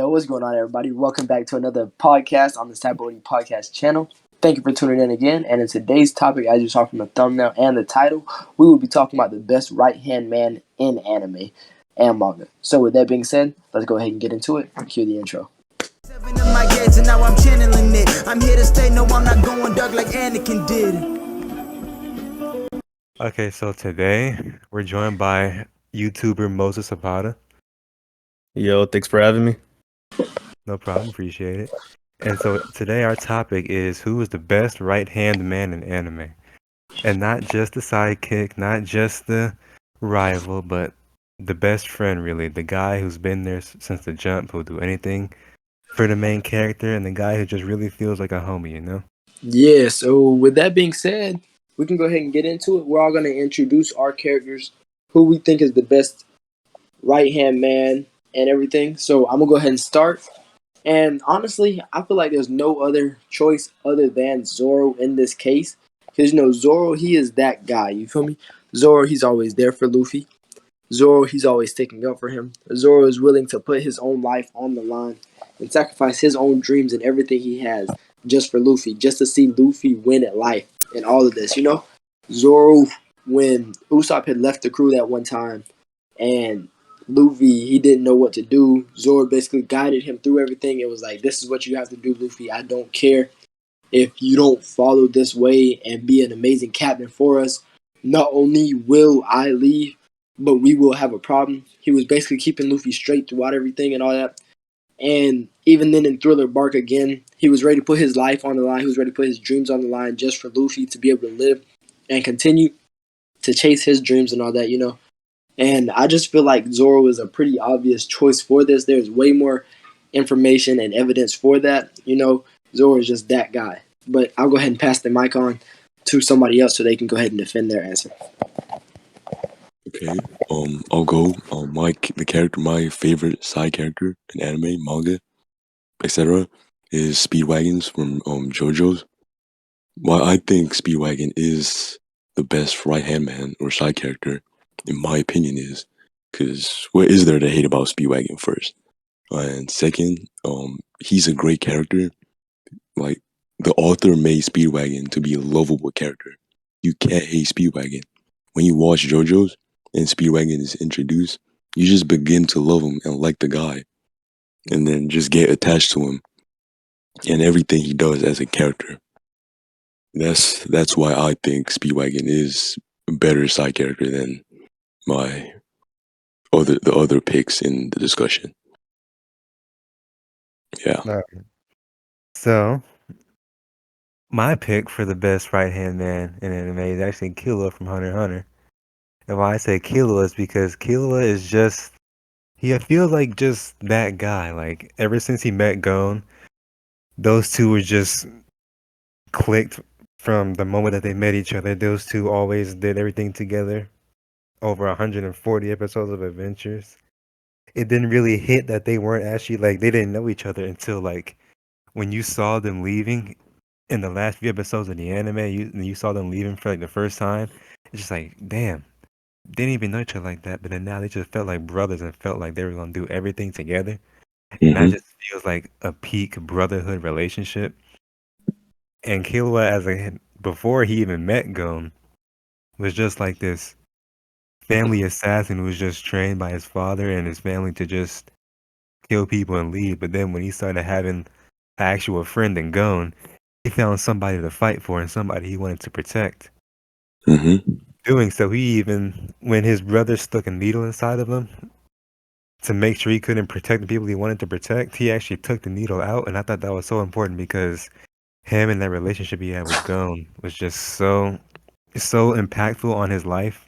Yo, what's going on, everybody? Welcome back to another podcast on the Sabaody Podcast channel. Thank you for tuning in again. And in today's topic, as you saw from the thumbnail and the title, we will be talking about the best right-hand man in anime and manga. So with that being said, let's go ahead and get into it. Cue the intro. Seven of my gates and now I'm channeling it. I'm here to stay, no, I'm not going dark like Anakin did. Okay, so today we're joined by YouTuber Moses Zapata. Yo, thanks for having me. No problem, appreciate it. And so today our topic is who is the best right-hand man in anime? And not just the sidekick, not just the rival, but the best friend, really. The guy who's been there since the jump, who'll do anything for the main character, and the guy who just really feels like a homie, you know? Yeah, so with that being said, we can go ahead and get into it. We're all going to introduce our characters, who we think is the best right-hand man and everything. So I'm going to go ahead and start. And honestly, I feel like there's no other choice other than Zoro in this case. Because, Zoro, he is that guy. You feel me? Zoro, he's always there for Luffy. Zoro, he's always sticking up for him. Zoro is willing to put his own life on the line and sacrifice his own dreams and everything he has just for Luffy, just to see Luffy win at life and all of this, Zoro, when Usopp had left the crew that one time and Luffy, he didn't know what to do. Zoro basically guided him through everything. It was like, this is what you have to do, Luffy. I don't care if you don't follow this way and be an amazing captain for us. Not only will I leave, but we will have a problem. He was basically keeping Luffy straight throughout everything and all that. And even then in Thriller Bark again, he was ready to put his life on the line. He was ready to put his dreams on the line just for Luffy to be able to live and continue to chase his dreams and all that, And I just feel like Zoro is a pretty obvious choice for this. There's way more information and evidence for that. Zoro is just that guy. But I'll go ahead and pass the mic on to somebody else so they can go ahead and defend their answer. Okay, I'll go. My favorite side character in anime, manga, etc., is Speedwagons from JoJo's. Why I think Speedwagon is the best right-hand man or side character, in my opinion, is because what is there to hate about Speedwagon first? And second, he's a great character. Like, the author made Speedwagon to be a lovable character. You can't hate Speedwagon. When you watch JoJo's and Speedwagon is introduced, you just begin to love him and like the guy. And then just get attached to him and everything he does as a character. That's why I think Speedwagon is a better side character than the other picks in the discussion. Yeah. All right. So, my pick for the best right-hand man in anime is actually Killua from Hunter x Hunter. And why I say Killua is because Killua is just, he feels like just that guy. Like, ever since he met Gon, those two were just clicked from the moment that they met each other. Those two always did everything together. Over 140 episodes of adventures. It didn't really hit that they weren't actually, like, they didn't know each other until, like, when you saw them leaving in the last few episodes of the anime, you saw them leaving for, like, the first time. It's just like, damn, they didn't even know each other like that, but then now they just felt like brothers and felt like they were going to do everything together. And that just feels like a peak brotherhood relationship. And Killua, before he even met Gon, was just like this family assassin who was just trained by his father and his family to just kill people and leave. But then when he started having an actual friend in Gon, he found somebody to fight for and somebody he wanted to protect. Doing so, he even, when his brother stuck a needle inside of him to make sure he couldn't protect the people he wanted to protect, he actually took the needle out. And I thought that was so important because him and that relationship he had with Gon was just so impactful on his life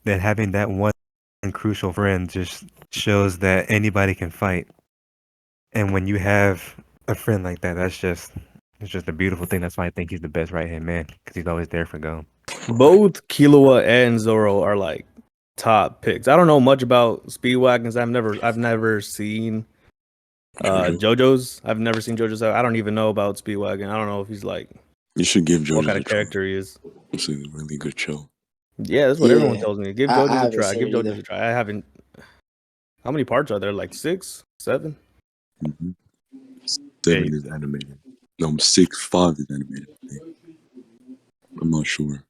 that having that one crucial friend just shows that anybody can fight. And when you have a friend like that, it's just a beautiful thing. That's why I think he's the best right-hand man, because he's always there for Gon. Both Killua and Zoro are like top picks. I don't know much about Speedwagons. I've never seen JoJo's. I've never seen JoJo's. I don't even know about Speedwagon. I don't know if he's like, You should give JoJo's what kind of character he is. It's a really good show. Yeah, that's what everyone tells me. Give JoJo's a try. Give JoJo's either. a try. I haven't. How many parts are there? Like 6, 7? Mm-hmm. 7 is animated. No, 6, 5 is animated. I think. I'm not sure.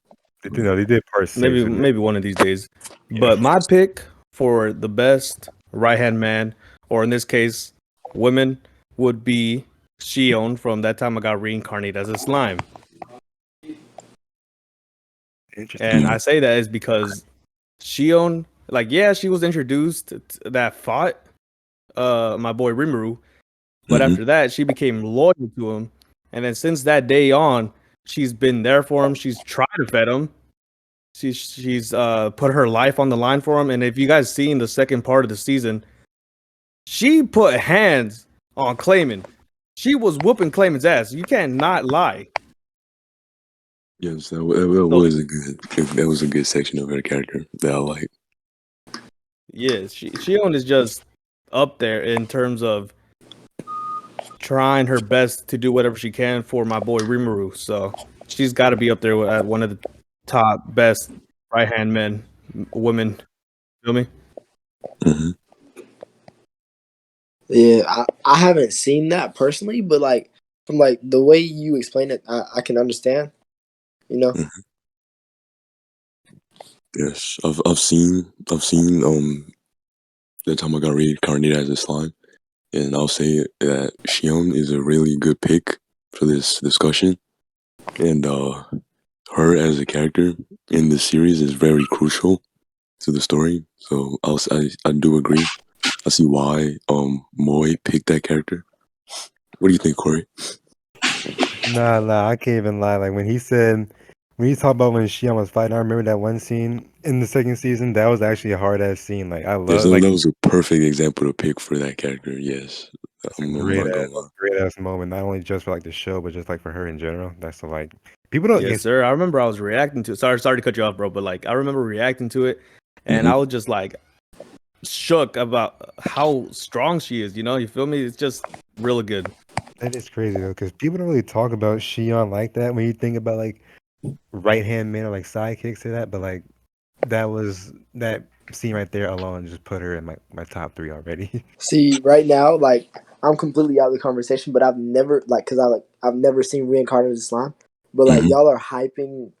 They did part 6. Maybe one of these days. Yeah. But my pick for the best right hand man, or in this case, women, would be Shion from That Time I Got Reincarnated as a Slime. Interesting. And I say that is because Shion, like, yeah, she was introduced that fought my boy Rimuru, but after that, she became loyal to him. And then since that day on, she's been there for him. She's tried to fed him. She's put her life on the line for him. And if you guys seen the second part of the season, she put hands on Clayman. She was whooping Clayman's ass. You can't not lie. Yes, that was a good section of her character that I like. Yes, Shion is just up there in terms of trying her best to do whatever she can for my boy Rimuru. So she's got to be up there at one of the top best right hand men, women. Feel me? Mm-hmm. Yeah, I haven't seen that personally, but like from like the way you explain it, I can understand. You know. Mm-hmm. Yes, I've seen That Time I Got Reincarnated as a Slime, and I'll say that Shion is a really good pick for this discussion, and her as a character in the series is very crucial to the story. So I do agree. I see why Moy picked that character. What do you think, Corey? Nah, I can't even lie. Like when he talked about when Shion was fighting, I remember that one scene in the second season. That was actually a hard ass scene. Like I Yes, love that was a perfect example to pick for that character. Yes, I'm not gonna lie. great ass moment. Not only just for like the show, but just like for her in general. That's so, like people don't. Yes, sir. I remember I was reacting to it. Sorry to cut you off, bro, but like I remember reacting to it, and I was just like shook about how strong she is. You feel me? It's just really good. That is crazy though, because people don't really talk about Shion like that when you think about like right hand man or like sidekicks to that. But like that scene right there alone just put her in my top 3 already. See, right now, like I'm completely out of the conversation, but I've never I've never seen Reincarnated Slime, but like y'all are hyping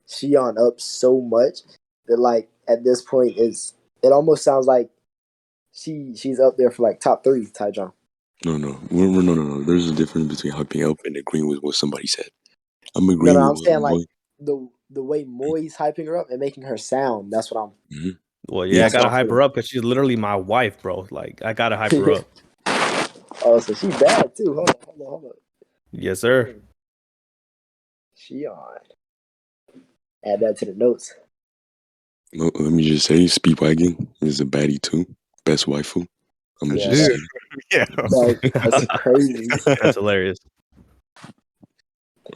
Shion up so much that like at this point it almost sounds like she's up there for like top 3, Tyjon. No. There's a difference between hyping up and agreeing with what somebody said. I'm agreeing No, with I'm what saying Moy. like the way Moy's hyping her up and making her sound. That's what I'm. Mm-hmm. Well, yeah, I That's what gotta I'm hype feeling. her up because she's literally my wife, bro. Like I gotta hype her up. Oh, so she's bad too. Hold on. Yes, sir. Shion. Add that to the notes. Let me just say, Speedwagon is a baddie too. Best waifu. I'm Yeah, just saying. Yeah. that's crazy. That's hilarious.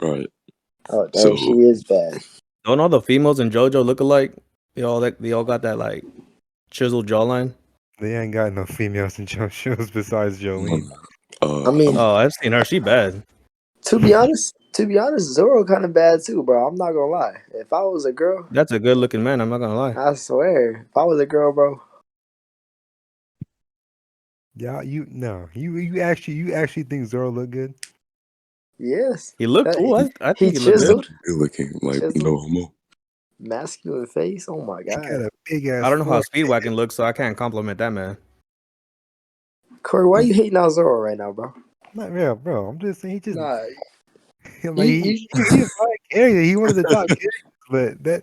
Right. Oh, dang, So she is bad. Don't all the females in JoJo look alike? They all got that like chiseled jawline. They ain't got no females in shows besides Jolene. I mean, Oh, I've seen her. She bad. to be honest, Zoro kind of bad too, bro. I'm not gonna lie. If I was a girl, That's a good looking man. I'm not gonna lie. I swear, if I was a girl, bro, Yeah, you actually think Zoro look good? yes, He looked cool. I he think he looked good. chiseled, good looking, like no homo. masculine face. Oh my He got god, a big ass. I don't know how Speedwagon looks, so I can't compliment that man. Corey, why you hating on Zoro right now, bro? Not real, bro. I'm just saying he just Nah, like he's a fine character. He one of the top characters, but that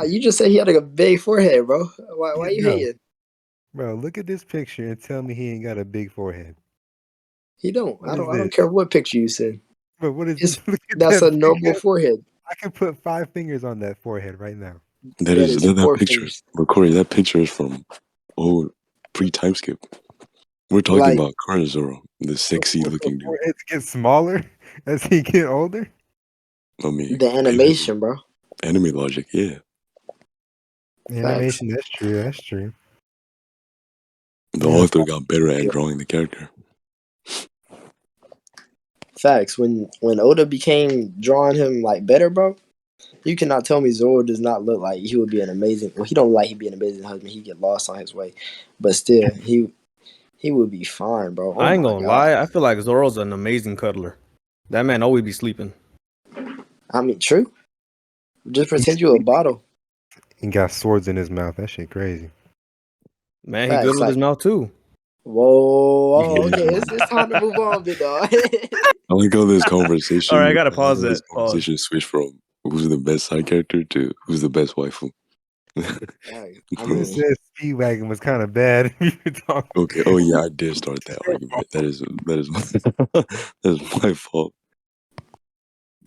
you just said he had like a big forehead, bro. Why you hating? Bro, look at this picture and tell me he ain't got a big forehead. He don't. What I is don't this? care what picture you send. Bro, what is His, this? Look at that's that a noble big ass- forehead. I can put 5 fingers on that forehead right now. That is that 4 picture. fingers. But Corey, that picture is from pre-time skip. We're talking Like, about current Zoro, the sexy looking dude. Foreheads get smaller as he get older. I mean, the animation, bro. anime logic, yeah. Animation, that's true. That's true. The author got better at drawing the character. Facts. When Oda became drawing him like better, bro, you cannot tell me Zoro does not look like he would be an amazing. Well, he don't look like he'd be an amazing husband. He'd get lost on his way, but still, He would be fine, bro. Oh I ain't my gonna god. lie. I feel like Zoro's an amazing cuddler. That man always be sleeping. I mean, true. Just He's pretend you a bottle. He got swords in his mouth. That shit crazy. Man, he good Facts, with his like, mouth too. whoa, Yeah. okay, it's time to move on, big dog. I like how this All conversation. right, I gotta I like pause how this that. Pause. conversation switched from who's the best side character to who's the best waifu. Dang, I You mean, said Speedwagon was kind of bad. You were talking. Okay. Oh yeah, I did start that argument. That is that is my fault.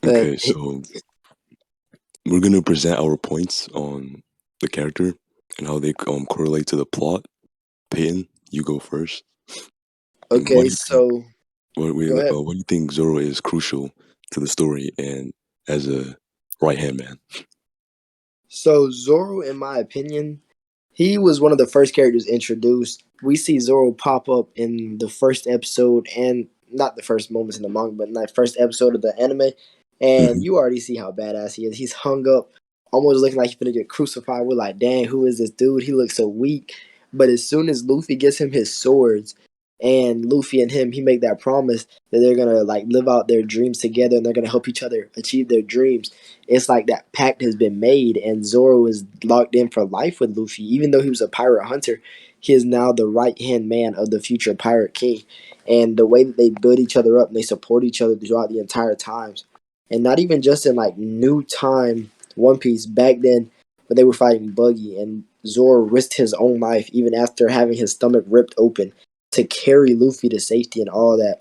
but Okay, so we're gonna present our points on the character and how they correlate to the plot. Peyton, you go first. And what okay, do you think? so Wait, go ahead. what do you think Zoro is crucial to the story and as a right hand man? So Zoro, in my opinion, he was one of the first characters introduced. We see Zoro pop up in the first episode, and not the first moments in the manga, but in that first episode of the anime. And Hmm. you already see how badass he is. He's hung up, almost looking like he's gonna get crucified. We're like, dang, who is this dude? He looks so weak. But as soon as Luffy gets him his swords, and Luffy and him, he make that promise that they're gonna like live out their dreams together, and they're gonna help each other achieve their dreams. It's like that pact has been made, and Zoro is locked in for life with Luffy. Even though he was a pirate hunter, he is now the right hand man of the future pirate king. And the way that they build each other up and they support each other throughout the entire times, and not even just in like new time One Piece back then when they were fighting Buggy and Zoro risked his own life even after having his stomach ripped open to carry Luffy to safety and all that.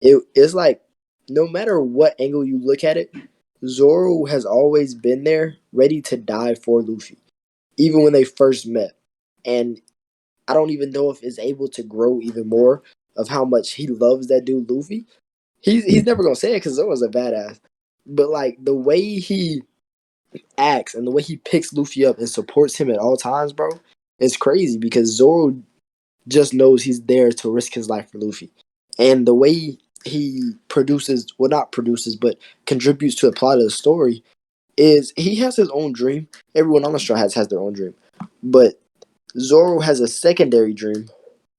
It's like no matter what angle you look at it, Zoro has always been there, ready to die for Luffy, even when they first met. And I don't even know if it's able to grow even more of how much he loves that dude Luffy. He's never gonna say it because Zoro's a badass, but like the way he acts and the way he picks Luffy up and supports him at all times, bro, it's crazy because Zoro just knows he's there to risk his life for Luffy. And the way he produces, well, not produces, but contributes to the plot of the story is he has his own dream. Everyone on the show has their own dream. But Zoro has a secondary dream,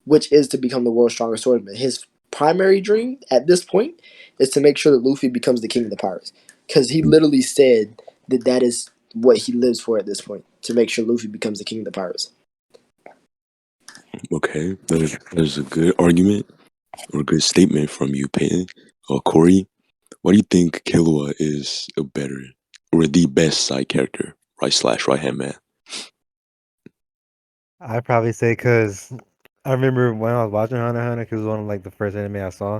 which is to become the world's strongest swordsman. His primary dream at this point is to make sure that Luffy becomes the king of the pirates. Because he literally said that that is what he lives for at this point, to make sure Luffy becomes the king of the pirates. Okay, that is a good argument or a good statement from you, Peyton. Corey, why do you think Killua is a better or the best side character, right hand man? I'd probably say because I remember when I was watching Hunter x Hunter, because it was one of like the first anime I saw.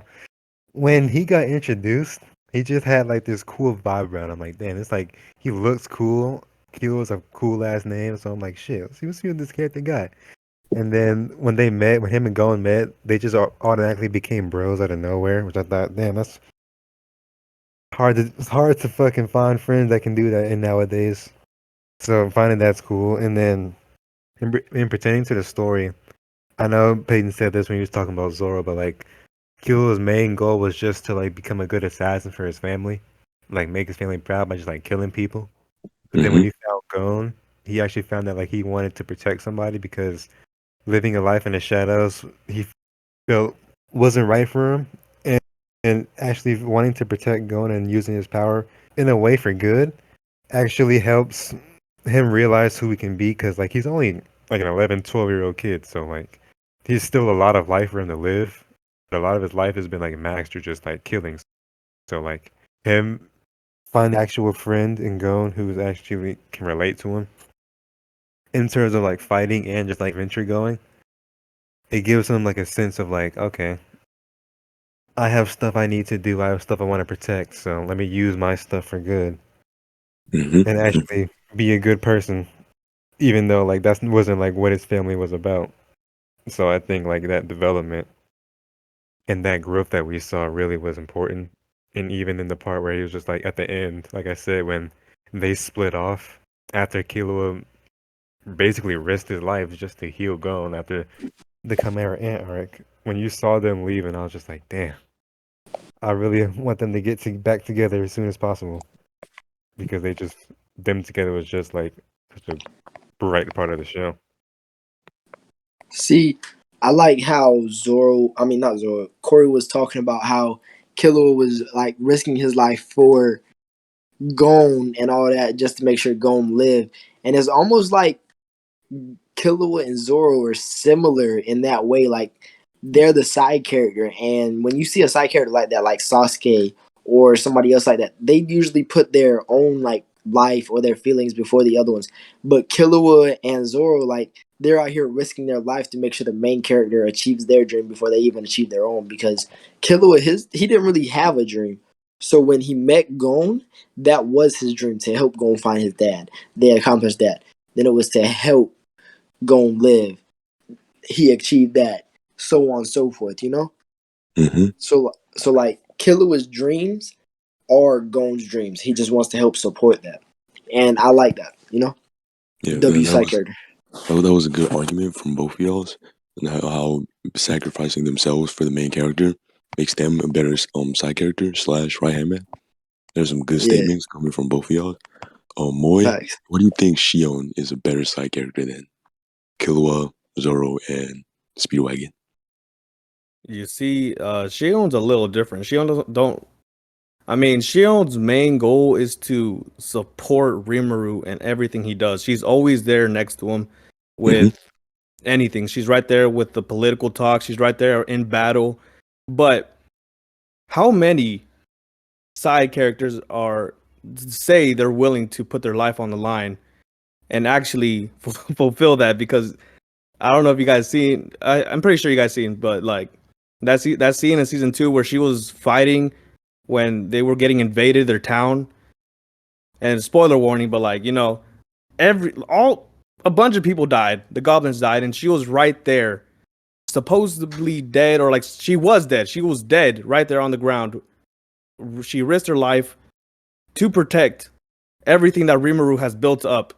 When he got introduced, he just had like this cool vibe around him. Like, damn, it's like he looks cool. Kilo's a cool ass name, so I'm like, shit, let's see what this character got. And then when they met, when him and Gon met, they just automatically became bros out of nowhere, which I thought, damn, that's hard to it's hard to fucking find friends that can do that in nowadays. So finding that's cool. And then in pertaining to the story, I know Peyton said this when he was talking about Zoro, but like Kilo's main goal was just to like become a good assassin for his family, like make his family proud by just like killing people. But then when Mm-hmm. he found Gon, he actually found that like he wanted to protect somebody because living a life in the shadows he felt wasn't right for him, and actually wanting to protect Gon and using his power in a way for good actually helps him realize who he can be because like he's only like an 11, 12-year-old kid, so like he's still a lot of life for him to live. But a lot of his life has been like maxed through just like killing. So like him find an actual friend in Gon who actually can relate to him in terms of like fighting and just like adventure going. It gives him like a sense of like, okay, I have stuff I need to do. I have stuff I want to protect. So let me use my stuff for good and Mm-hmm. actually be a good person, even though like that wasn't like what his family was about. So I think like that development and that growth that we saw really was important. And even in the part where he was just like at the end, like I said, when they split off after Killua basically risked his life just to heal Gon after the Chimera Ant arc. When you saw them leaving, I was just like, damn, I really want them to get back together as soon as possible because them together was just like such a bright part of the show. See, I like how not Zoro, Corey was talking about how Killua was like risking his life for Gon and all that just to make sure Gon lived. And it's almost like Killua and Zoro are similar in that way. Like they're the side character, and when you see a side character like that, like Sasuke or somebody else like that, they usually put their own like life or their feelings before the other ones. But Killua and Zoro, like they're out here risking their life to make sure the main character achieves their dream before they even achieve their own. Because Killua, he didn't really have a dream. So when he met Gon, that was his dream to help Gon find his dad. They accomplished that. Then it was to help Gon live. He achieved that. So on and so forth, you know? Mm-hmm. So like Killua's dreams are Gon's dreams. He just wants to help support that. And I like that, you know? Yeah, W that side was character. that was a good argument from both of y'all's, and how sacrificing themselves for the main character makes them a better side character / right hand man. There's some good Yeah, statements coming from both of y'all. Moy, facts. what do you think Shion is a better side character than Killua, Zoro, and Speedwagon? You see, Shion's a little different. Shion don't. I mean, Shion's main goal is to support Rimuru and everything he does. She's always there next to him Mm-hmm. with anything. She's right there with the political talk. She's right there in battle. But how many side characters are say they're willing to put their life on the line and actually fulfill that? Because I don't know if you guys seen. I'm pretty sure you guys seen, but like that scene in season 2 where she was fighting when they were getting invaded their town. And spoiler warning, but like a bunch of people died. The goblins died, and she was right there, supposedly dead, or like she was dead. She was dead right there on the ground. She risked her life to protect everything that Rimuru has built up.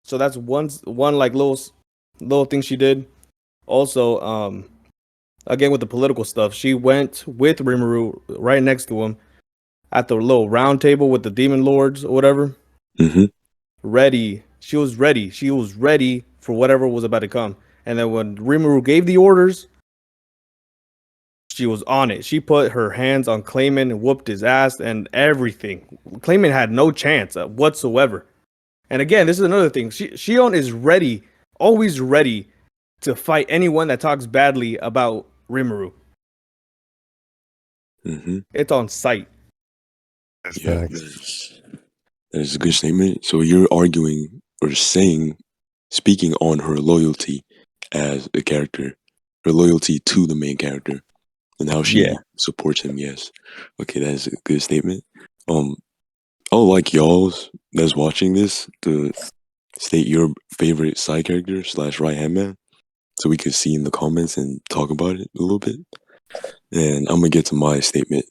So that's one like little thing she did. Also, again with the political stuff, she went with Rimuru right next to him at the little round table with the demon lords or whatever. Mm-hmm. Ready. She was ready. She was ready for whatever was about to come. And then when Rimuru gave the orders, she was on it. She put her hands on Clayman and whooped his ass and everything. Clayman had no chance whatsoever. And again, this is another thing. Shion is ready, always ready to fight anyone that talks badly about Rimuru. Mm-hmm. It's on sight. Yeah, that is a good statement. So you're arguing or speaking on her loyalty as a character, her loyalty to the main character, and how she supports him. Yes, okay, that is a good statement. I would like y'all's that's watching this to state your favorite side character / right hand man, so we could see in the comments and talk about it a little bit. And I'm gonna get to my statement.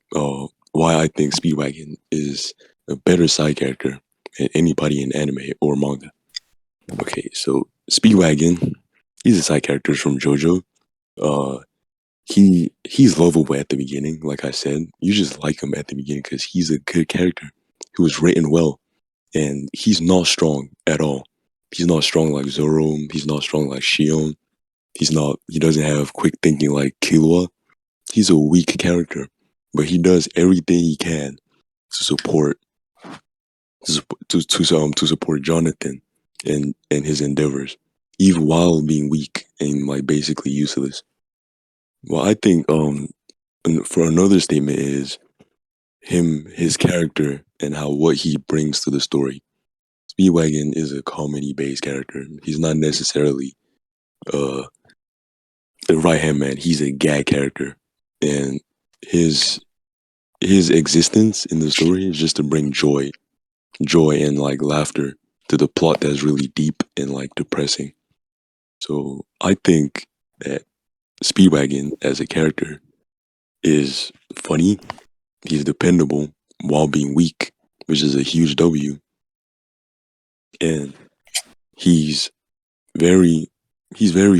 Why I think Speedwagon is a better side character than anybody in anime or manga. Okay, so Speedwagon, he's a side character from JoJo. Uh, he's lovable at the beginning, like I said. You just like him at the beginning because he's a good character who was written well, and he's not strong at all. He's not strong like Zoro. He's not strong like Shion. He doesn't have quick thinking like Killua. He's a weak character, but he does everything he can to support to support Jonathan and his endeavors, even while being weak and like basically useless. Well, I think for another statement is his character and what he brings to the story. Speedwagon is a comedy based character. He's not necessarily uh the right hand man. He's a gag character, and his existence in the story is just to bring joy and like laughter to the plot that's really deep and like depressing. So I think that Speedwagon as a character is funny. He's dependable while being weak, which is a huge W. And he's very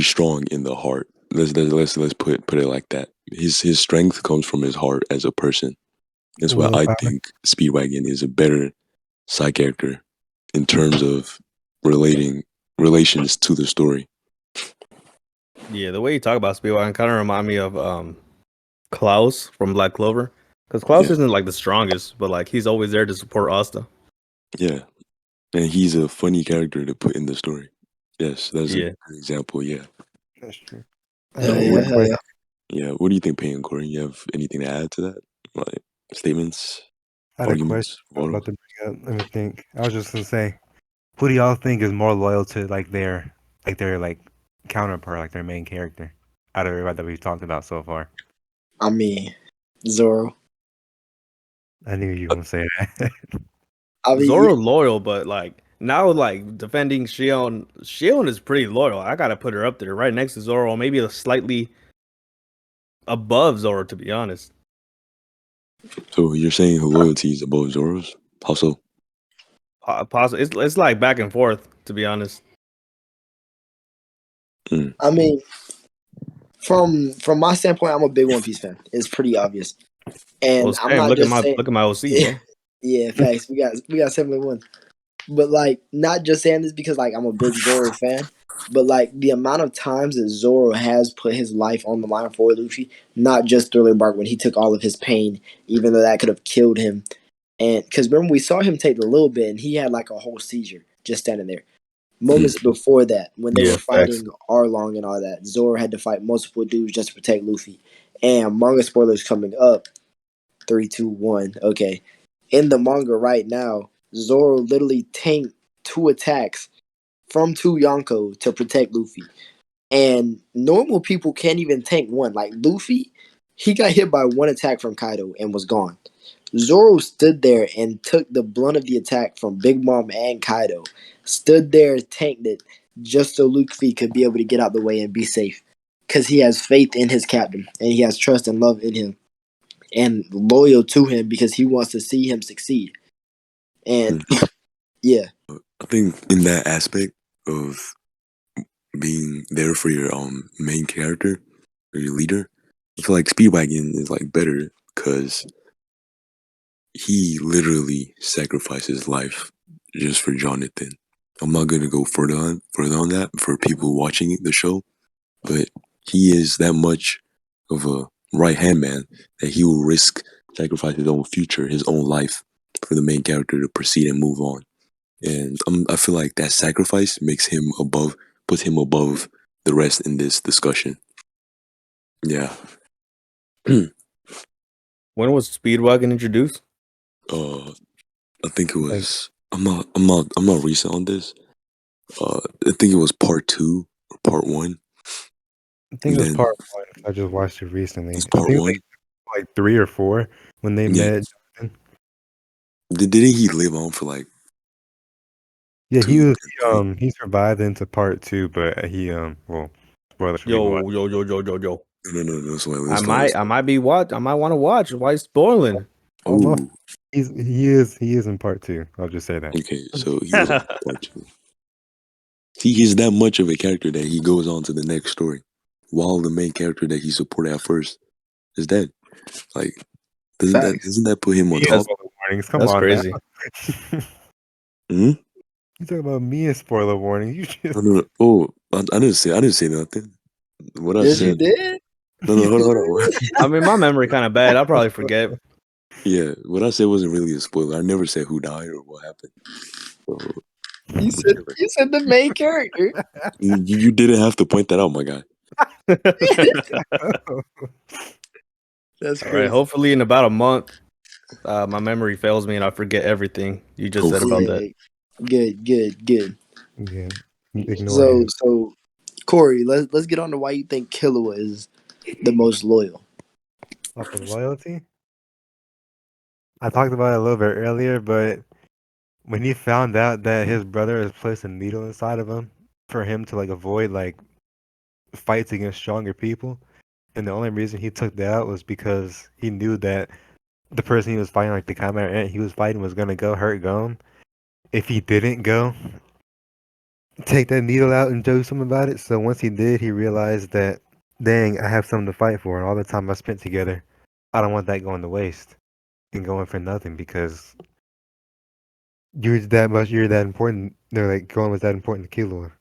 strong in the heart. Let's put it like that. His strength comes from his heart as a person. That's why I Willpower. think Speedwagon is a better side character in terms of relations to the story. Yeah, the way you talk about Speedwagon kind of remind me of Klaus from Black Clover. Because Klaus Yeah. isn't like the strongest, but like he's always there to support Asta. Yeah, and he's a funny character to put in the story. Yes, that's a Yeah. good example. Yeah. That's true. Hell I yeah, What? got a hell question. yeah. Yeah. What do you think, Payne and Corey? You have anything to add to that? Like statements, I had a question arguments, I was rebuttals? about to bring up. Let me think. I was just gonna say, who do y'all think is more loyal to their counterpart, like their main character, out of everybody that we've talked about so far? I mean, Zoro. I knew you were gonna say that. I mean, Zoro loyal, but like now like defending Shion. Shion is pretty loyal. I gotta put her up there right next to Zoro, maybe a slightly above Zoro, to be honest. So you're saying her loyalty is above Zoro's? How so? Possible. It's like back and forth, to be honest. I mean, from my standpoint, I'm a big One Piece fan. It's pretty obvious, Well, and I'm same. not just saying. Look at my OC, bro. Yeah, facts. We got 7-1. But like, not just saying this because like I'm a big Zoro fan, but like the amount of times that Zoro has put his life on the line for Luffy, not just Thriller Bark when he took all of his pain, even though that could have killed him. And because remember we saw him take the little bit, and he had like a whole seizure just standing there. Moments before that, when they Yeah, were fighting Arlong and all that, Zoro had to fight multiple dudes just to protect Luffy. And manga spoilers coming up. 3, 2, 1. Okay. In the manga right now, Zoro literally tanked 2 attacks from 2 Yonko to protect Luffy. And normal people can't even tank one. Like Luffy, he got hit by 1 attack from Kaido and was gone. Zoro stood there and took the blunt of the attack from Big Mom and Kaido. Stood there, tanked it, just so Luffy could be able to get out the way and be safe. Because he has faith in his captain and he has trust and love in him and loyal to him because he wants to see him succeed. And yeah, I think in that aspect of being there for your main character or your leader, I feel like Speedwagon is like better because he literally sacrificed his life just for Jonathan. I'm not gonna go further on that for people watching the show, but he is that much of a right hand man that he will risk sacrifice his own future, his own life for the main character to proceed and move on. And I feel like that sacrifice puts him above the rest in this discussion. Yeah. When was Speedwagon introduced? I think it Like, was. I'm not recent on this. I think it was part 2 or part 1, I think and it was then part one. I just watched it recently. it's I part think it was 1. like 3 or 4 when they Yeah. met. Jonathan. Didn't he live on for like Yeah, 2 and 3? he survived into part 2, but he well, spoilers for people. Yo. No. So wait, I let's start. might I might want to watch. Why spoiling? Oh no, Oh, he is in part 2. I'll just say that. okay. So he was on part 2. See, he's that much of a character that he goes on to the next story, while the main character that he supported at first is dead. Like, facts. doesn't that put him on Me and top? spoiler warnings. Come That's on now. crazy. Hmm? You talking about me and spoiler warning? You just No. Oh, I didn't say nothing. What I Yes, you said. did. No. Hold on. I mean, my memory kind of bad. I'll probably forget. Yeah, what I said wasn't really a spoiler. I never said who died or what happened. So, You said whichever. you said the main character. You didn't have to point that out, my guy. That's All right. crazy. Hopefully, in about a month, my memory fails me and I forget everything you just said about that. Yeah, good. yeah, ignore So him. so Corey, let's get on to why you think Killua is the most loyal. Off of loyalty. I talked about it a little bit earlier, but when he found out that his brother has placed a needle inside of him for him to avoid fights against stronger people, and the only reason he took that out was because he knew that the person he was fighting, like the Chimera Ant he was fighting, was gonna go hurt Gon. If he didn't go take that needle out and do something about it, so once he did, he realized that, dang, I have something to fight for, and all the time I spent together, I don't want that going to waste and going for nothing because you're that important. They're like Gon was that important to Killua.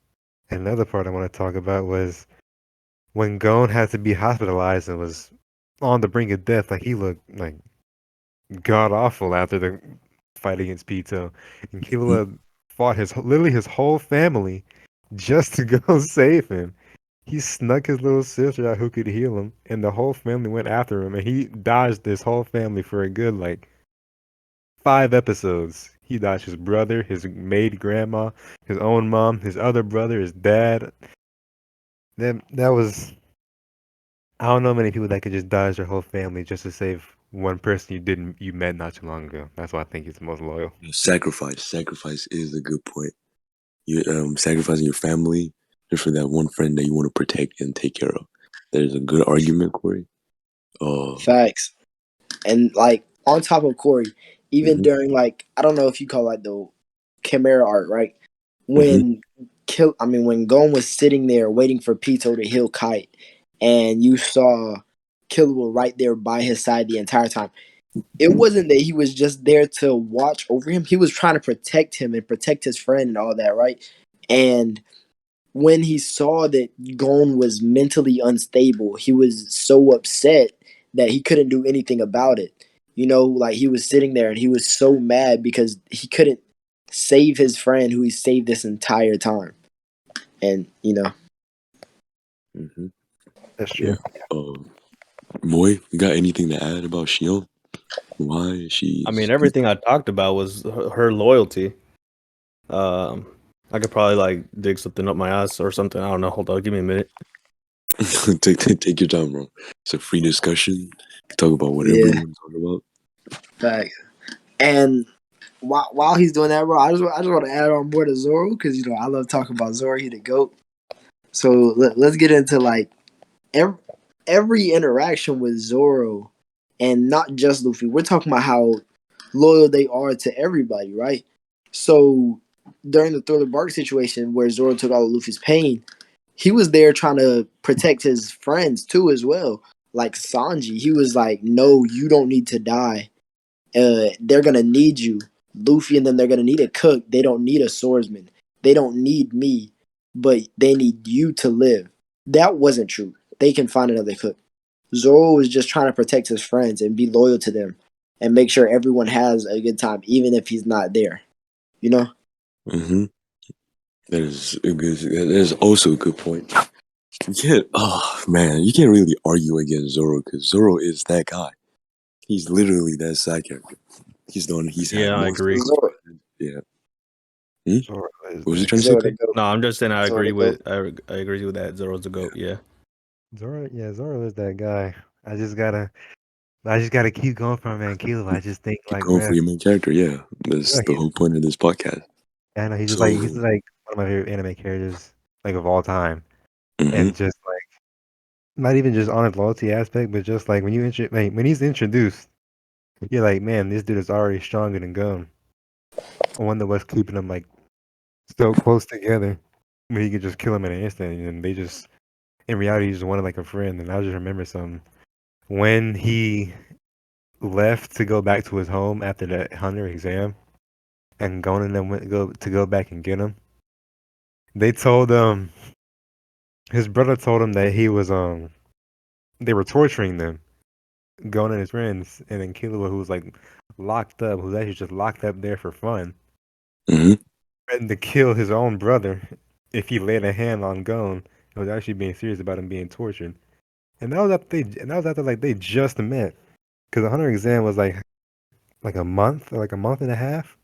And another part I want to talk about was when Gon had to be hospitalized and was on the brink of death, like he looked like god awful after the fight against Pito, and Killua fought literally his whole family just to go save him. He snuck his little sister out who could heal him, and the whole family went after him, and he dodged this whole family for a good 5 episodes. He dodged his brother, his maid grandma, his own mom, his other brother, his dad. That was, I don't know many people that could just dodge their whole family just to save one person you met not too long ago. That's why I think he's the most loyal. Sacrifice is a good point. You sacrificing your family just for that one friend that you want to protect and take care of. There's a good argument, Corey. Facts. And on top of Corey, even during I don't know if you call the Chimera arc, right? When when Gon was sitting there waiting for Pito to heal Kite, and you saw Killua right there by his side the entire time. It wasn't that he was just there to watch over him. He was trying to protect him and protect his friend and all that, right? And when he saw that Gon was mentally unstable, he was so upset that he couldn't do anything about it. He was sitting there and he was so mad because he couldn't save his friend who he saved this entire time. And That's true. Yeah. Moy, you got anything to add about Shion? Why she? I mean, everything I talked about was her loyalty. I could probably dig something up my ass or something. I don't know. Hold on, give me a minute. take your time, bro. It's a free discussion. Talk about whatever you want to talk about. Facts. And while he's doing that, bro, I just want to add on more to Zoro because I love talking about Zoro. He the GOAT. So let's get into every interaction with Zoro, and not just Luffy. We're talking about how loyal they are to everybody, right? So during the Thriller Bark situation where Zoro took all of Luffy's pain, he was there trying to protect his friends too as well. Like Sanji, he was like, "No, you don't need to die. They're gonna need you." Luffy and them, they're gonna need a cook. They don't need a swordsman. They don't need me, but they need you to live. That wasn't true. They can find another cook. Zoro was just trying to protect his friends and be loyal to them and make sure everyone has a good time, even if he's not there. Mm-hmm. That is also a good point. Oh man, you can't really argue against Zoro because Zoro is that guy. He's literally that side character. He's the one. He's had I most. agree. Zoro, Yeah. Zoro is What was he the trying to say? Zoro the GOAT. No, I'm just saying I Zoro agree the with GOAT. I agree with that. Zoro's the GOAT. Yeah. Zoro is that guy. I just gotta keep going from Killua. I just think Keep going for man, your main character. Yeah, that's the whole point of this podcast. I know he's So, just one of my favorite anime characters of all time, mhm. and just not even just on his loyalty aspect, but just when when he's introduced, you're like, man, this dude is already stronger than Gon. I wonder what's keeping them so close together when he could just kill him in an instant, and they just in reality he just wanted a friend. And I just remember something when he left to go back to his home after the hunter exam, and Gon and them went to go back and get him. They told his brother told him that he was they were torturing them, Gon and his friends, and then Killua, who was locked up, who's actually just locked up there for fun, threatened to kill his own brother if he laid a hand on Gon. He was actually being serious about him being tortured, and that was after they just met, because the hunter exam was like a month or a month and a half.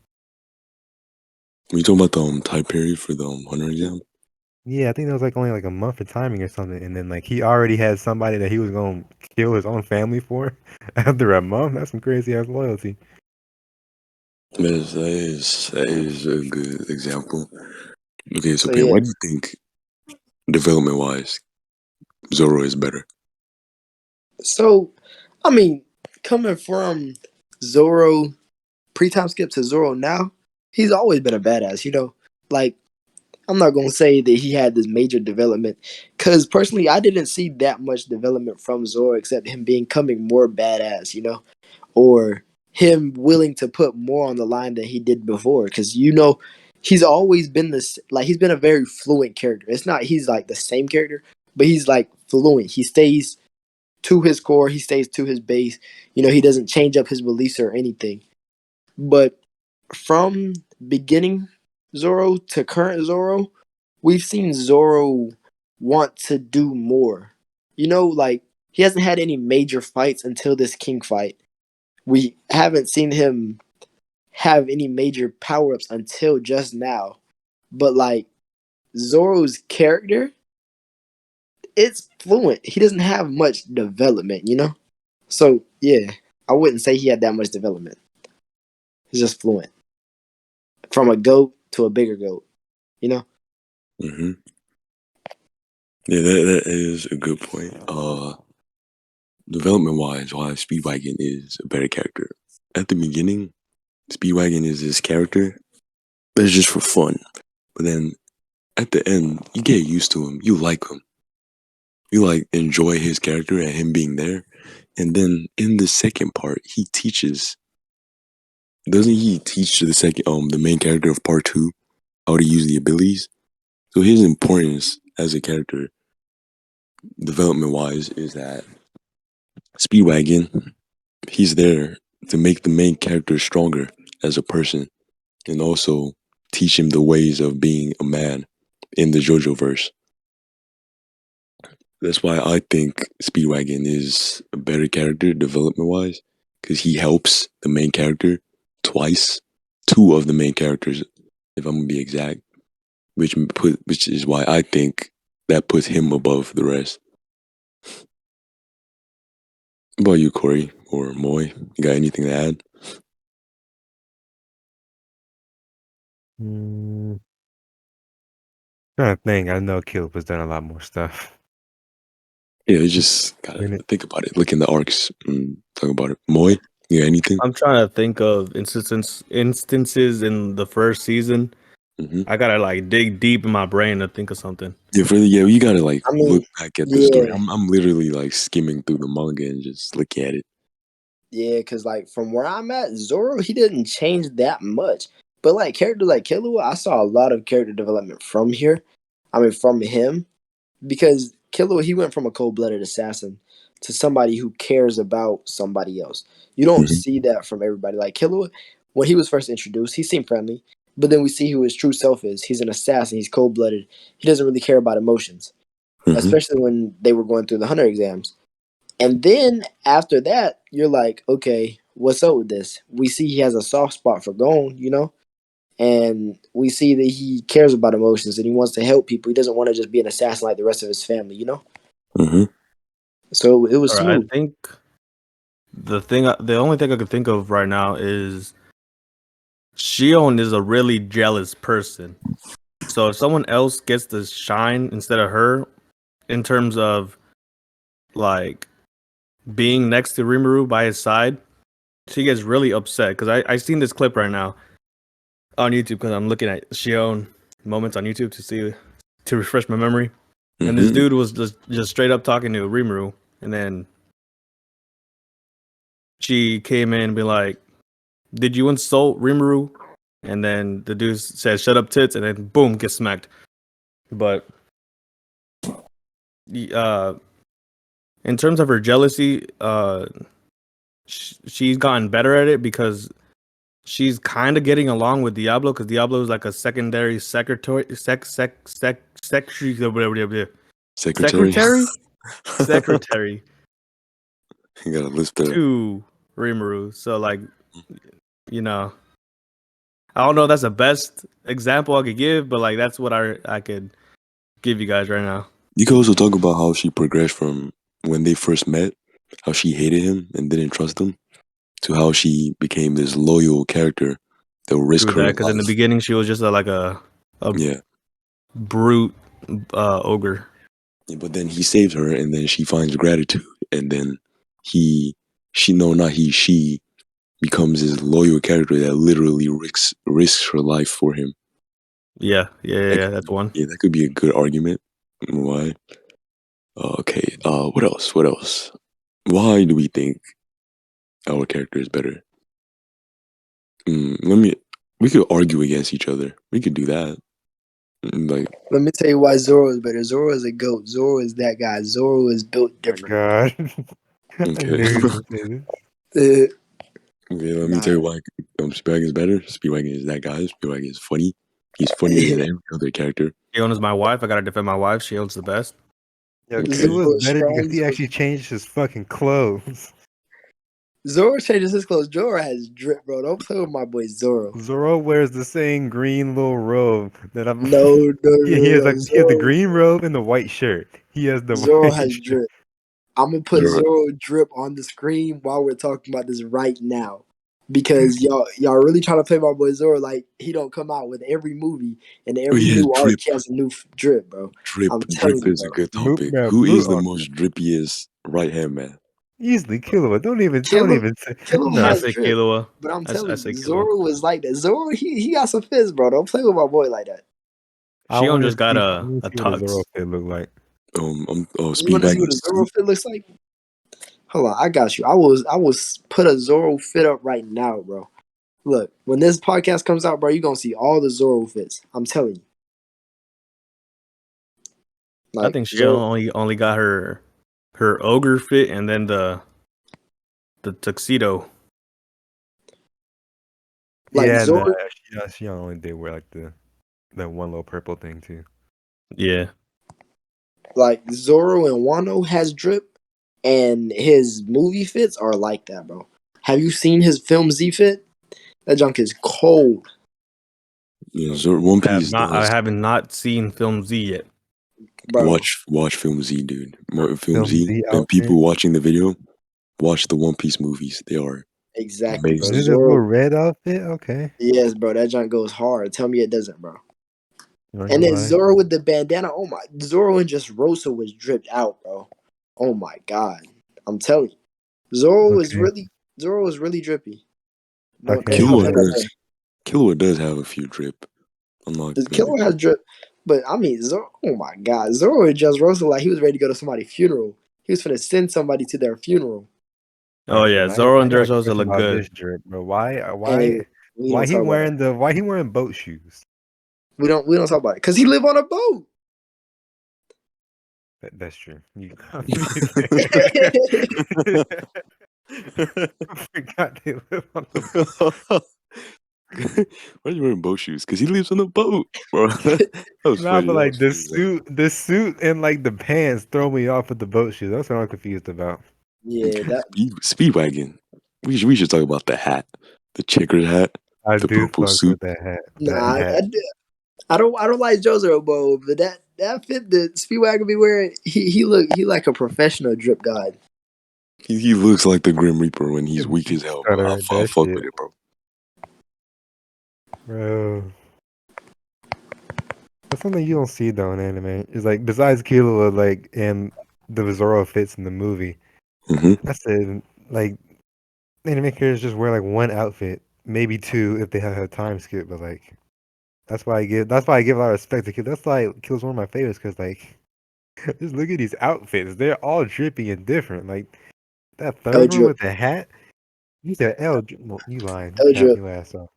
Were you talking about the time period for the hunter exam? Yeah, I think that was only a month of timing or something, and then he already had somebody that he was gonna kill his own family for after a month. That's some crazy ass loyalty. That is a good example. Okay, so So Pam, yeah. why do you think development wise Zoro is better? So, coming from Zoro pre-time skip to Zoro now, he's always been a badass. I'm not gonna say that he had this major development, because personally, I didn't see that much development from Zoro except him becoming more badass. Or him willing to put more on the line than he did before. Because he's always been this. He's been a very fluent character. It's not he's the same character, but he's like fluent. He stays to his core. He stays to his base. He doesn't change up his beliefs or anything. But from beginning Zoro to current Zoro, we've seen Zoro want to do more. Like he hasn't had any major fights until this King fight. We haven't seen him have any major power ups until just now. But like Zoro's character, it's fluent. He doesn't have much development. So yeah, I wouldn't say he had that much development. He's just fluent. From a goat to a bigger goat. Mm-hmm. Yeah, that is a good point. Development wise, why Speedwagon is a better character. At the beginning, Speedwagon is this character that's just for fun. But then at the end, you get used to him. You like him. You like enjoy his character and him being there. And then in the second part, he teaches. Doesn't he teach the main character of part 2 how to use the abilities? So his importance as a character, development wise, is that Speedwagon, he's there to make the main character stronger as a person and also teach him the ways of being a man in the JoJo verse. That's why I think Speedwagon is a better character development wise, because he helps the main character twice, 2 of the main characters, if I'm gonna be exact, which is why I think that puts him above the rest. What about you, Corey or Moy? You got anything to add? Trying to think. I know Caleb has done a lot more stuff. Yeah, you just gotta think about it. Look in the arcs and talk about it. Moy, you got anything? I'm trying to think of instances in the first season. Mm-hmm. I gotta like dig deep in my brain to think of something. Yeah, you gotta like look back at the story. yeah. I'm literally like skimming through the manga and just looking at it. Yeah, because like from where I'm at, Zoro, he didn't change that much. But like characters like Killua, I saw a lot of character development from here. From him. Because Killua, he went from a cold-blooded assassin to somebody who cares about somebody else. You don't Mhm. see that from everybody. Like Killua, when he was first introduced, he seemed friendly. But then we see who his true self is. He's an assassin. He's cold-blooded. He doesn't really care about emotions. Mhm. Especially when they were going through the hunter exams. And then after that, you're like, okay, what's up with this? We see he has a soft spot for Gon, and we see that he cares about emotions and he wants to help people. He doesn't want to just be an assassin like the rest of his family. Mm-hmm. So it was All right, smooth. I think the only thing I could think of right now is Shion is a really jealous person. So if someone else gets to shine instead of her, in terms of like being next to Rimuru by his side, she gets really upset because I seen this clip right now on YouTube because I'm looking at Shion moments on YouTube to refresh my memory. And this Mhm. dude was just straight up talking to Rimuru, and then she came in and be like, "Did you insult Rimuru?" And then the dude says, "Shut up, tits," and then boom, gets smacked. But in terms of her jealousy, she's gotten better at it because she's kind of getting along with Diablo because Diablo is like a secondary secretary, Secretary. secretary You gotta lift up. to Rimuru. So like, you know, I don't know if that's the best example I could give, but like that's what I could give you guys right now. You can also talk about how she progressed from when they first met, how she hated him and didn't trust him, to how she became this loyal character that will risk True her that, because in the life. beginning she was just a Yeah. brute ogre. Yeah, but then he saves her, and then she finds gratitude, and then she becomes his loyal character that literally risks her life for him. Yeah, that's one. Yeah, that could be a good argument. Why? Okay. What else? What else? Why do we think our character is better? We could argue against each other. We could do that. Like, Let me tell you why Zoro is better. Zoro is a goat. Zoro is that guy. Zoro is built different. God. I okay. knew you were gonna say this. Okay, let me Nah. tell you why Speedwagon is better. Speedwagon is that guy. Speedwagon is funny. He's funnier than every other character. Shion's my wife. I gotta defend my wife. Shion's the best. Yo, Okay. Killua Zoro is is better because strong. he actually changed his fucking clothes. Zoro changes his clothes. Zoro has drip, bro. Don't play with my boy Zoro. Zoro wears the same green little robe that I'm. No. He has like he has the Zoro, green robe and the white shirt. He has the Zoro white has shirt. drip. I'm gonna put Zoro. Zoro drip on the screen while we're talking about this right now, because y'all really trying to play my boy Zoro like he don't come out with every movie and Oh, every yeah, new arc drip. he has a new drip, bro. Drip. I'm Drip telling you, is a bro. good Moot, topic. bro, Who moot is the on most drippiest right hand man? easily Killua. Don't even Killua say Killua I has say drip, Killua. but I'm I telling say you, Killua. Zoro is like that. Zoro he got some fizz, bro. Don't play with my boy like that. I Shion want to just got see. I a want to see what a Zoro tux. fit look like. You want to see Speedwagon what a Zoro fit looks like? Hold on, I got you. I was put a Zoro fit up right now, bro. Look, when this podcast comes out, bro, you gonna see all the Zoro fits. I'm telling you. I Like think Shion Zoro, only got her ogre fit and then the tuxedo. like Yeah, Zoro, she only did wear like that one little purple thing too. Yeah. like Zoro and Wano has drip, and his movie fits are like that, bro. Have you seen his film Z fit? That junk is cold, Zoro, One I have Piece not. I does. haven't not seen Film Z yet. bro. Watch Film Z, dude. Film Film Z Z and outfit. people watching the video, watch the One Piece movies. They are Exactly, bro. Is amazing. it a little Zoro, red outfit? Okay. yes, bro. That junk goes hard. Tell me it doesn't, bro. Not And gonna then lie. Zoro with the bandana. Oh my, Zoro and just Rosa was dripped out, bro. Oh my god, I'm telling you, Okay. Zoro was really drippy. Okay. Don't Killua play like Okay. that. does. Killua does have a few drip. I'm not The gonna. killer has drip, but I mean, Zoro. Oh my god, Zoro just Rosa like he was ready to go to somebody's funeral. He was finna send somebody to their funeral, Oh Okay. yeah, Now, Zoro I and got a Dressrosa question look about good. this drip, bro. Why? and we Why don't he talk about it. wearing Why he wearing boat shoes? We don't talk about it because he live on a boat. That's true. You I forgot they live on the boat. Why are you wearing boat shoes? Because he lives on a boat, bro. That was Nah, funny. but That like was funny, bro. the suit and like the pants throw me off with the boat shoes. That's what I'm confused about. Yeah, that Speedwagon. We should talk about the hat, the checkered hat, I the do purple fuck suit. with that hat. That nah. hat. I don't like Jotaro, bro, but that fit the Speedwagon be wearing. He like a professional drip god. He looks like the Grim Reaper when he's weak as hell, bro. Stutter, I that fuck shit, with it, bro. bro. That's something you don't see though in anime. It's like besides Killua, like and the Zoro fits in the movie. Hmm I said like anime characters just wear like one outfit, maybe two if they have a time skip. But like that's why I give a lot of respect to Kill. That's why Kill's one of my favorites because like just look at these outfits. They're all drippy and different. Like that L third one drip, with the hat. You said L. Well, you lying. You L cap drip. your ass off.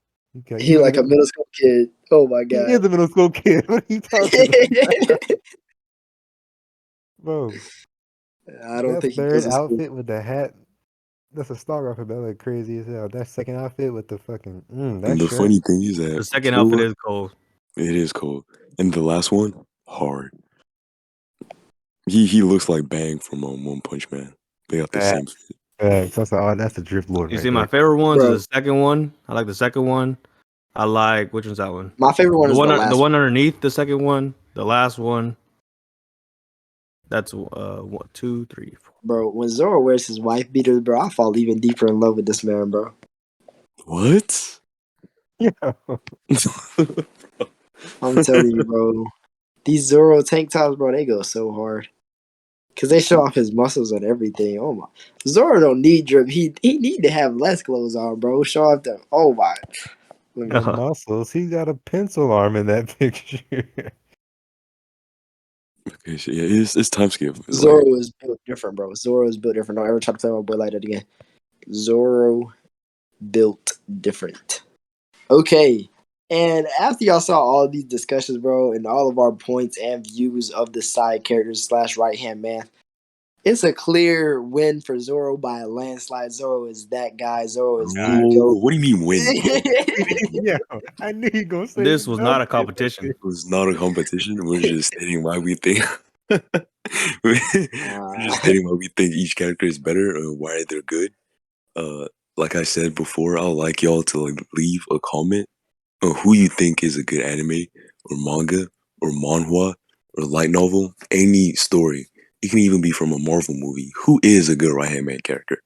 He like a middle school kid. Oh my He god. is a middle school kid. What are you talking about, bro? I don't That think he third goes to school. outfit with the hat, that's a star outfit. That look crazy as hell. That second outfit with the fucking that And the shirt. funny thing is that The second outfit Killua, is cold. it is cool. And the last one, hard. He looks like Bang from One Punch Man. They got the That same fit. that's a drift lord You right see, my there. favorite ones Bro, is the second one. I like the second one. I like which one's that one? my favorite one The is one the the last one underneath the second one. The last one. That's one, two, three, four. bro. When Zoro wears his wife beaters, bro, I fall even deeper in love with this man, bro. What? Yeah. I'm telling you, bro. These Zoro tank tops, bro, they go so hard. Cause they show off his muscles and everything. Oh my, Zoro don't need drip. He need to have less clothes on, bro. Show off the. Oh my. The muscles. He got a pencil arm in that picture. Okay, so yeah, it's time skip. It's like, Zoro is built different, bro. Zoro is built different. Don't ever try to play my boy like that again. Zoro built different. Okay, And after y'all saw all of these discussions, bro, and all of our points and views of the side characters / right hand man, it's a clear win for Zoro by a landslide. Zoro is that guy. Zoro is the GOAT. What do you mean win? Yeah, I knew you gonna say This was not a nothing. competition. It was not a competition. We're just stating why we think. We're just stating why we think each character is better or why they're good. Like I said before, I'd like y'all to leave a comment on who you think is a good anime or manga or manhwa or light novel, any story. It can even be from a Marvel movie. Who is a good right hand man character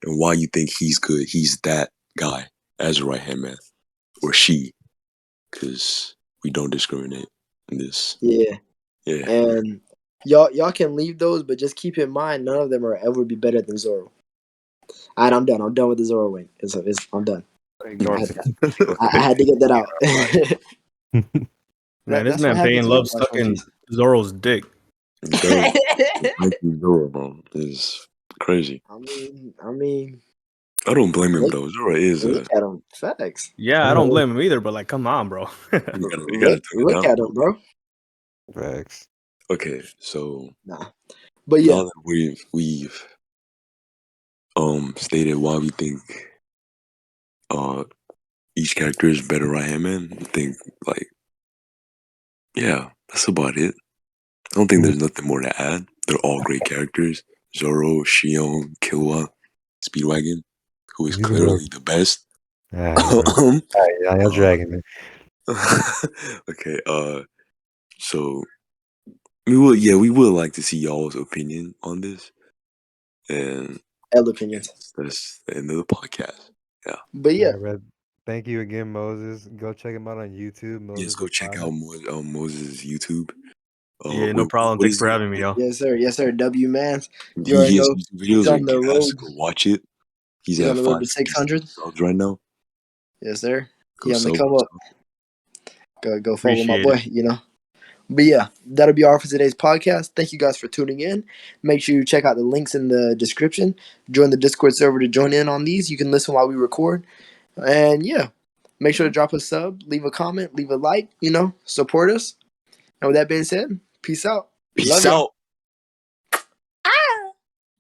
and why you think he's good? He's that guy as a right hand man or she, because we don't discriminate in this. Yeah. Yeah. And y'all can leave those, but just keep in mind none of them are ever be better than Zoro. All right, I'm done. I'm done with the Zoro win. I'm done. Ignore me. I had to get that out. Man, this That's what man happens Payne when you loves watch One sucking Piece. Zoro's dick. Zoro, bro, is crazy. I mean, I don't blame him look, though. Zoro is look at him. Facts. Yeah, I don't blame him either, but like, come on, bro. you gotta tone it Look down. at him, bro. Facts. Okay, so Nah, but now yeah, that we've stated why we think each character is better right hand man, I think like yeah, that's about it. I don't think there's nothing more to add. They're all great characters. Zoro, Shion, Killua, Speedwagon, who is You can go. clearly the best. Alright, bro. Um, Alright, y'all dragging me. okay, so we would like to see y'all's opinion on this. And L opinions. that's the end of the podcast. Yeah. But yeah, Alright, bro. Thank you again, Moses. Go check him out on YouTube. Moses Yes, go check out Moses' YouTube. Yeah, no problem. What Thanks is for it? having me, y'all. yes sir. W man, you already His know YouTube he's videos are on the gas. road. Go watch it. He's He's at on the road to 567 600. subs right now. Yes sir. Go He on the sub. come up. Go follow my Appreciate boy. it. You know. But yeah, that'll be all for today's podcast. Thank you guys for tuning in. Make sure you check out the links in the description. Join the Discord server to join in on these. You can listen while we record. And yeah, make sure to drop a sub, leave a comment, leave a like, support us. And with that being said, peace out. Peace Love y'all. out.